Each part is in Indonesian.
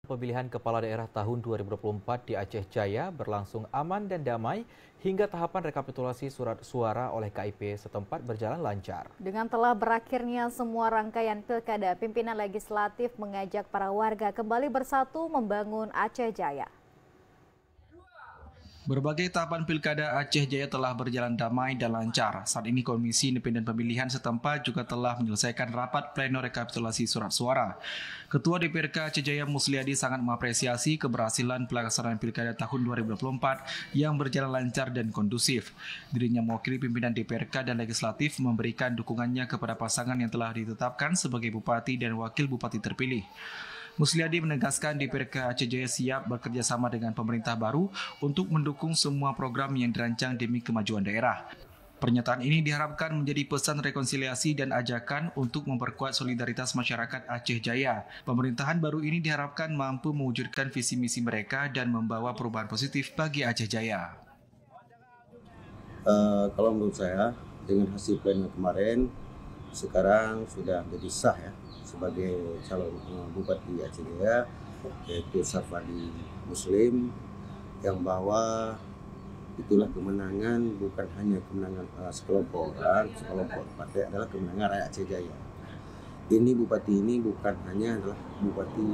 Pemilihan kepala daerah tahun 2024 di Aceh Jaya berlangsung aman dan damai hingga tahapan rekapitulasi surat suara oleh KIP setempat berjalan lancar. Dengan telah berakhirnya semua rangkaian pilkada, pimpinan legislatif mengajak para warga kembali bersatu membangun Aceh Jaya. Berbagai tahapan pilkada Aceh Jaya telah berjalan damai dan lancar. Saat ini Komisi Independen Pemilihan setempat juga telah menyelesaikan rapat pleno rekapitulasi surat suara. Ketua DPRK Aceh Jaya Musliadi sangat mengapresiasi keberhasilan pelaksanaan pilkada tahun 2024 yang berjalan lancar dan kondusif. Dirinya mewakili pimpinan DPRK dan legislatif memberikan dukungannya kepada pasangan yang telah ditetapkan sebagai bupati dan wakil bupati terpilih. Musliadi menegaskan DPRK Aceh Jaya siap bekerja sama dengan pemerintah baru untuk mendukung semua program yang dirancang demi kemajuan daerah. Pernyataan ini diharapkan menjadi pesan rekonsiliasi dan ajakan untuk memperkuat solidaritas masyarakat Aceh Jaya. Pemerintahan baru ini diharapkan mampu mewujudkan visi misi mereka dan membawa perubahan positif bagi Aceh Jaya. Kalau menurut saya, dengan hasil pleno kemarin, sekarang sudah menjadi sah ya sebagai calon Bupati Aceh Jaya, yaitu Safadi Muslim, yang bahwa itulah kemenangan, bukan hanya kemenangan sekelompok orang, sekelompok partai, adalah kemenangan rakyat Aceh Jaya. Ini Bupati ini bukan hanya adalah Bupati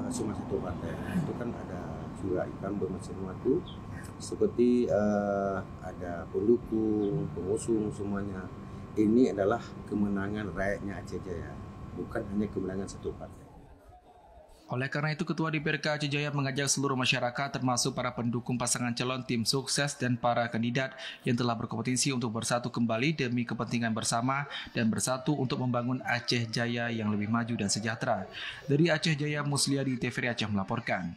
cuma satu partai, itu kan ada juga ikan bermacam-macam, seperti ada pendukung, pengusung, semuanya. Ini adalah kemenangan rakyatnya Aceh Jaya, bukan hanya kemenangan satu partai. Oleh karena itu, Ketua DPRK Aceh Jaya mengajak seluruh masyarakat termasuk para pendukung pasangan calon tim sukses dan para kandidat yang telah berkompetisi untuk bersatu kembali demi kepentingan bersama dan bersatu untuk membangun Aceh Jaya yang lebih maju dan sejahtera. Dari Aceh Jaya, Musliadi TVRI Aceh melaporkan.